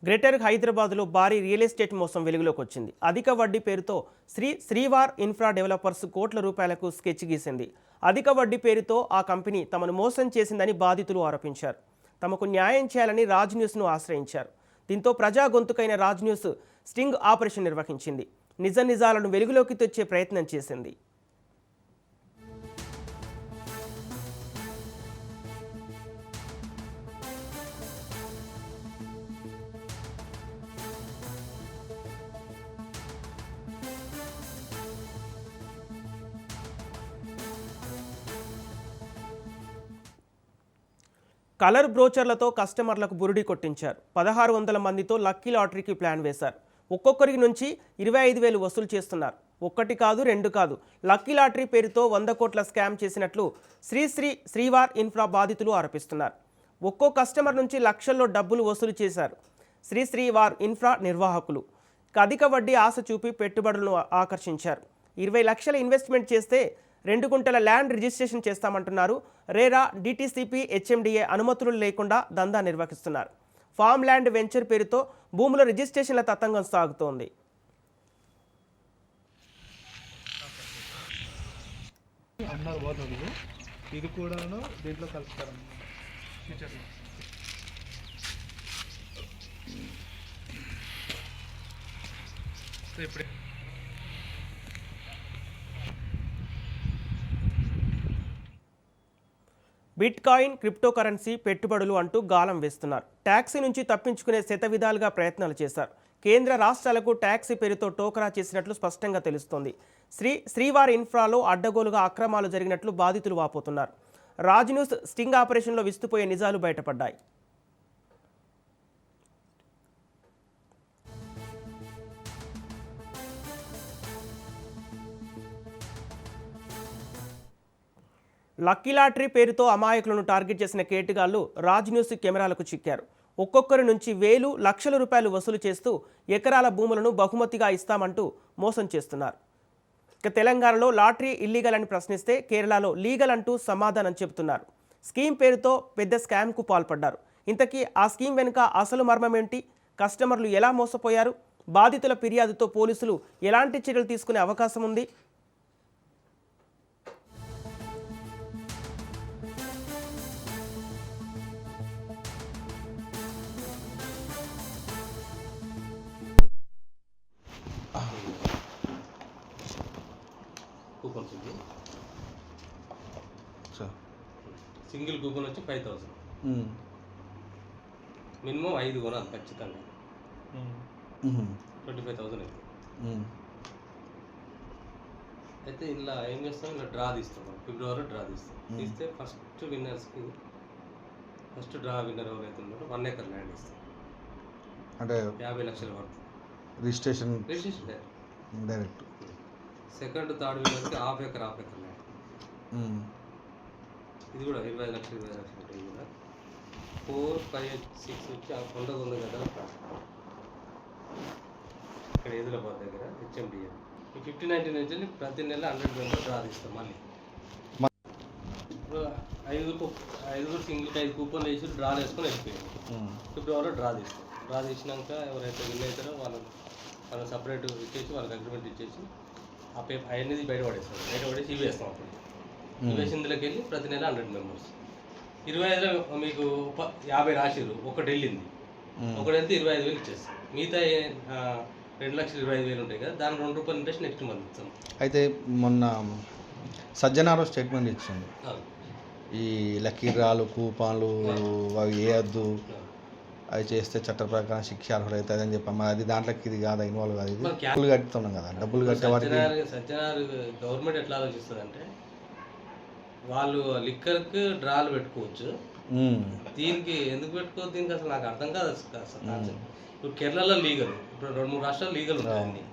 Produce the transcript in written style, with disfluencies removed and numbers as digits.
Greater హైదరాబాద్లో భారీ real estate మోసం వెలుగులోకి వచ్చింది. అధిక వడ్డీ పేరుతో శ్రీవార్ ఇన్ఫ్రా డెవలపర్స్ కోట్ల రూపాయలకు స్కెచ్ గీసింది. అధిక వడ్డీ పేరుతో ఆ కంపెనీ తమను మోసం చేసిందని బాధితులు ఆరోపించారు. తమకు న్యాయం చేయాలని రాజ్ న్యూస్ను ఆశ్రయించారు. దీంతో ప్రజా గొంతుకైన రాజ్ న్యూస్ స్టింగ్ ఆపరేషన్ నిర్వహించింది. నిజాలను వెలుగులోకి తెచ్చే ప్రయత్నం చేసింది. కలర్ బ్రోచర్లతో కస్టమర్లకు బురుడి కొట్టించారు. 1600 మందితో లక్కీ లాటరీకి ప్లాన్ వేశారు. ఒక్కొక్కరికి నుంచి 25,000 వసూలు చేస్తున్నారు. ఒక్కటి కాదు, రెండు కాదు, లక్కీ లాటరీ పేరుతో 100 కోట్ల స్కామ్ చేసినట్లు శ్రీవార్ ఇన్ఫ్రా బాధితులు ఆరోపిస్తున్నారు. ఒక్కో కస్టమర్ నుంచి లక్షల్లో డబ్బులు వసూలు చేశారు. శ్రీవార్ ఇన్ఫ్రా నిర్వాహకులు అధిక వడ్డీ ఆశ చూపి పెట్టుబడులను ఆకర్షించారు. 20 లక్షల ఇన్వెస్ట్మెంట్ చేస్తే 2 గుంటల ల్యాండ్ రిజిస్ట్రేషన్ చేస్తామంటున్నారు. రేరా, డిటిసిపి, హెచ్ఎండిఏ అనుమతులు లేకుండా దందా నిర్వహిస్తున్నారు. ఫామ్ ల్యాండ్ వెంచర్ పేరుతో భూముల రిజిస్ట్రేషన్ల తతంగం సాగుతోంది. ఇది కూడాను దీంట్లో కలుస్తారు. ఇప్పుడు బిట్ కాయిన్, క్రిప్టో కరెన్సీ పెట్టుబడులు అంటూ గాలం వేస్తున్నారు. ట్యాక్సీ నుంచి తప్పించుకునే శతవిధాలుగా ప్రయత్నాలు చేశారు. కేంద్ర రాష్ట్రాలకు ట్యాక్సీ పేరుతో టోకరా చేసినట్లు స్పష్టంగా తెలుస్తోంది. శ్రీవార్ ఇన్ఫ్రాలో అడ్డగోలుగా అక్రమాలు జరిగినట్లు బాధితులు వాపోతున్నారు. రాజ్ న్యూస్ స్టింగ్ ఆపరేషన్లో విస్తుపోయే నిజాలు బయటపడ్డాయి. లక్కీ లాటరీ పేరుతో అమాయకులను టార్గెట్ చేసిన కేటుగాళ్లు రాజ్ న్యూస్ కెమెరాలకు చిక్కారు. ఒక్కొక్కరి నుంచి వేలు, లక్షల రూపాయలు వసూలు చేస్తూ ఎకరాల భూములను బహుమతిగా ఇస్తామంటూ మోసం చేస్తున్నారు. ఇక తెలంగాణలో లాటరీ ఇల్లీగల్ అని ప్రశ్నిస్తే కేరళలో లీగల్ అంటూ సమాధానం చెబుతున్నారు. స్కీమ్ పేరుతో పెద్ద స్కామ్కు పాల్పడ్డారు. ఇంతకీ ఆ స్కీమ్ వెనుక అసలు మర్మం ఏంటి? కస్టమర్లు ఎలా మోసపోయారు? బాధితుల ఫిర్యాదుతో పోలీసులు ఎలాంటి చర్యలు తీసుకునే అవకాశం ఉంది? కూపన్స్ ఉంది. సింగిల్ కూపన్ వచ్చి 5,000. మినిమం 5 కొనాలి ఖచ్చితంగా. 25,000 అయితే ఇలా ఏం చేస్తాం, ఇలా డ్రా తీస్తాం. ఫిబ్రవరిలో డ్రా తీస్తాం. తీస్తే ఫస్ట్ విన్నర్స్కి ఫస్ట్ డ్రా విన్నర్ ఎవరైతే ఉన్నారో 1 ఎకర్ ల్యాండ్ ఇస్తాం. అంటే 50 లక్షల వరకు రిజిస్ట్రేషన్ డైరెక్ట్. సెకండ్, థర్డ్ విన్నర్కి హాఫ్ ఎకర్ ల్యాండ్. ఇది కూడా 25 లక్షలు ఉంటాయి కూడా. 4, 5, 6 వచ్చి ఆ కొండగా ఉంది కదా ఇక్కడ ఎదులాబాద్ దగ్గర హెచ్ఎండిఏ. ఈ 50-90 నుంచి ప్రతి నెల 100 మెంబర్ డ్రా తీస్తాం. మళ్ళీ ఇప్పుడు ఐదుగురు సింగిల్కి 5 కూపన్లు వేసి డ్రా వేసుకొని వెళ్ళిపోయారు. ఫిబ్రవరిలో డ్రా తీస్తాం. డ్రా తీసినాక ఎవరైతే విన్ అవుతారో వాళ్ళని సపరేట్ ఇచ్చేసి వాళ్ళకి అగ్రిమెంట్ ఇచ్చేసి ఆ పేపర్ అవన్నీ బయటపడేసి ఇవి వేస్తాం. అప్పుడు ఇవి వేసి ఇందులోకి వెళ్ళి ప్రతి నెల 100 మెంబర్స్. 25లో మీకు 50 రాసిరు, ఒకటి వెళ్ళింది. ఒకటి వెళ్తే 25,000 ఇచ్చేస్తాం. మిగతా 2,25,000 ఉంటాయి కదా, దానికి ₹2 ఇంట్రెస్ట్ నెక్స్ట్ మంత్ ఇస్తాం. అయితే మొన్న సజ్జనారో స్టేట్మెంట్ ఇచ్చింది, ఈ లక్కీ డ్రాలు, కూపాన్లు అవి వేయద్దు, అవి చేస్తే చట్ట ప్రకారం శిక్ష అర్హులవుతుంది అని చెప్పాము. అది దాంట్లోకి ఇది కాదా ఇన్వాల్వ్ కాదు? ఇది డబ్బులు కట్టుతున్నాం కదా, డబ్బులు కట్టేవారికి సజ్జనారు గవర్నమెంట్ ఎట్లా ఆలోచిస్తుంది అంటే, వాళ్ళు లిక్కర్కి డ్రాలు పెట్టుకోవచ్చు, దీనికి ఎందుకు పెట్టుకోవచ్చు? దీనికి అసలు నాకు అర్థం కాదు. ఇప్పుడు కేరళలో లీగల్, ఇప్పుడు 2-3 రాష్ట్రాలు లీగల్ ఉంటాయి.